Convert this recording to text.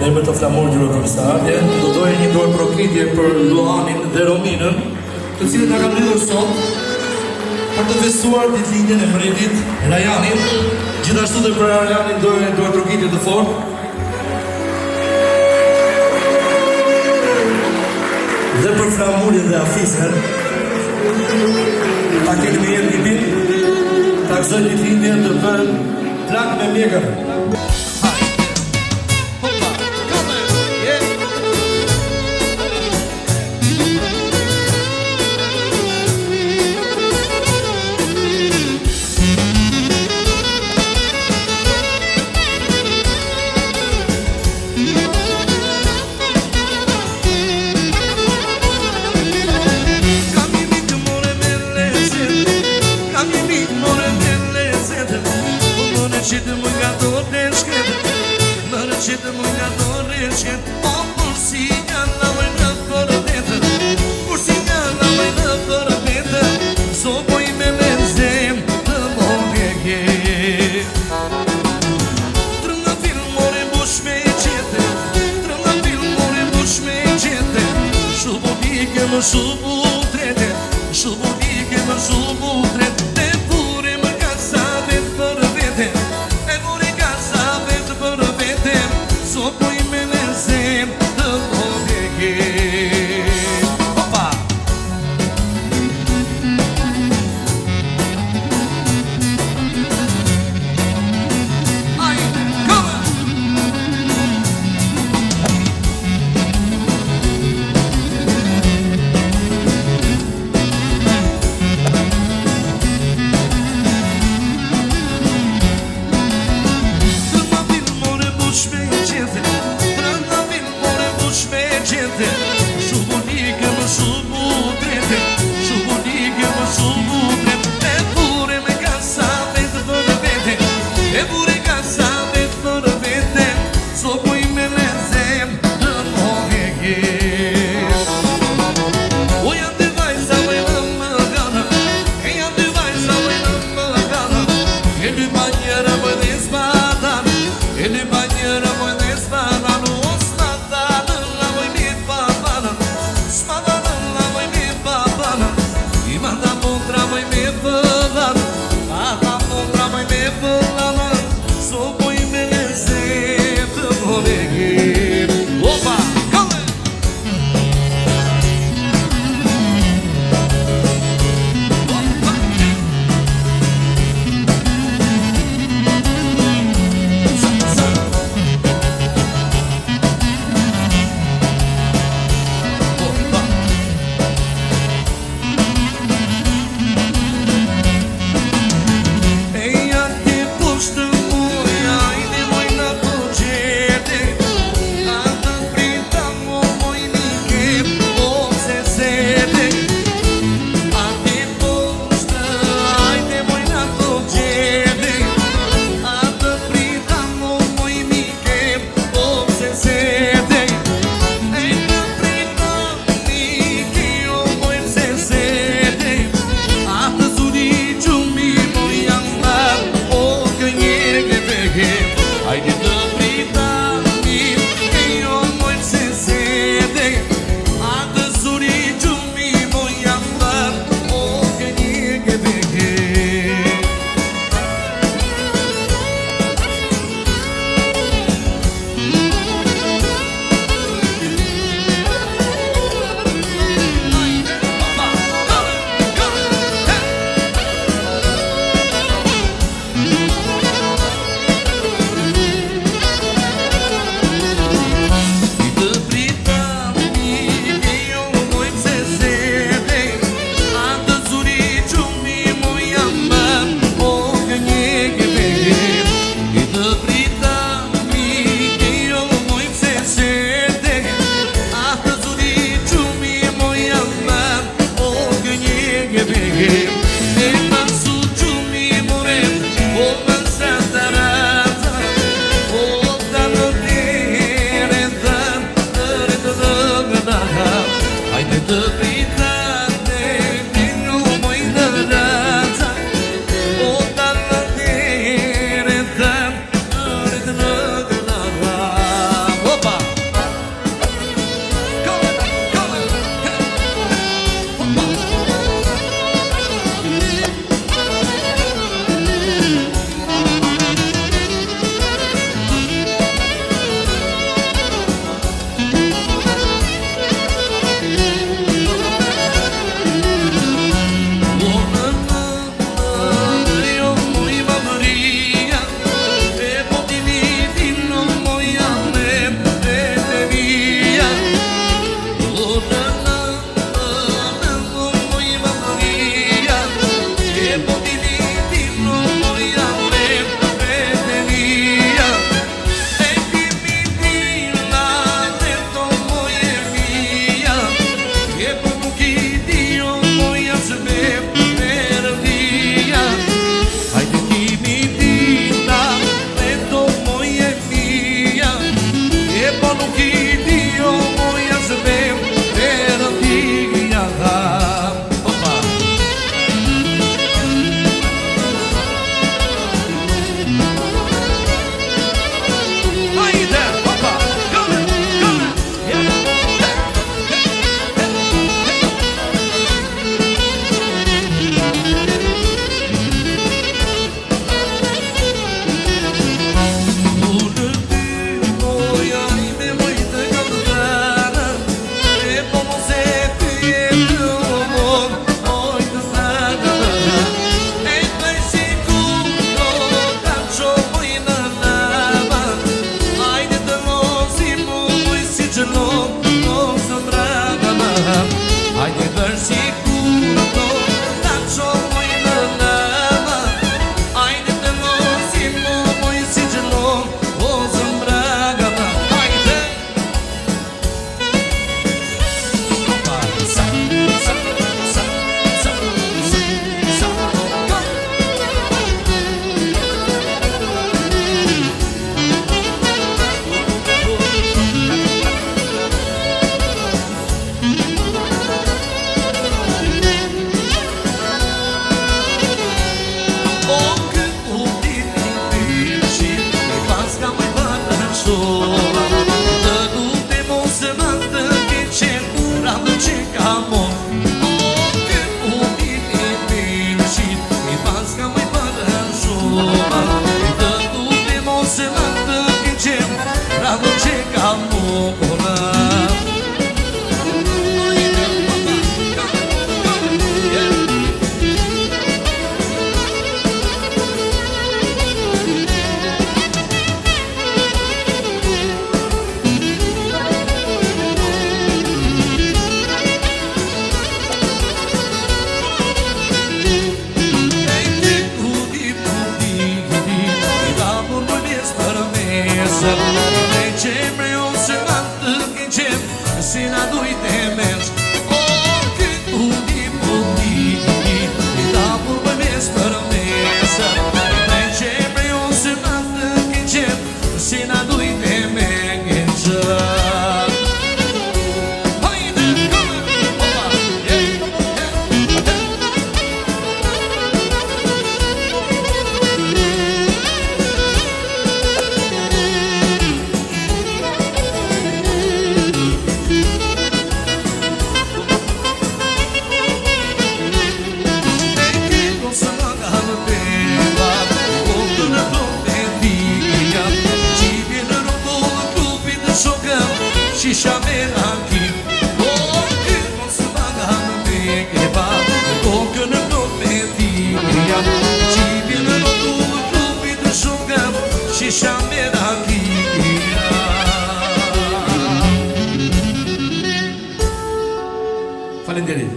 emër të flamurit Eurokomisarje, do doja një dorë prokritje për Luanin dhe Rominën, të cilët na kanë lidhur sot për të festuar ditëlindjen e mbretit Rajanit, gjithashtu dhe për Rajanin doja një dorë prokritje të fortë. Dhe për flamurin dhe Afisen, ta keni me jetë një bitë, ta gëzoj ditëlindjen të bërë plak me mjekër. Qitë më nga dorë në shketë, mërë qitë më nga dorë në shketë, o kur si nga lavoj në për vetën, kur si nga lavoj në për vetën, so poj me lezem të modege. Trëngafil more bush me qete, trëngafil more bush me qete, shubonike më shubutrete, shubonike më shubutrete, te pure më ka sa vetë për vetën. So poj me lezem të modege. Opa! Ajde, come! Shubonike më shubutrete, shubonike më shubutrete, e bure me ka sa vetë për vete, e bure ka sa vetë për vete, so poj me lezem të modege. O janë dy vajza vajnë më gana, e janë dy vajza vajnë më gana, e dy banjera vajnë zbadan, e dy banjera vajnë zbadan, so poj me lezem të modege. qemre o se ma të keqem si na dujt e menç o këtë undi i ta pur për mes për mesë me qemre o se ma të keqem si na dujt e menç Shisha me anki o ti mos maga me ke pa kokë në plot me ti ja çipi në rrotull klubi të shokëm shisha me anki Faleminderit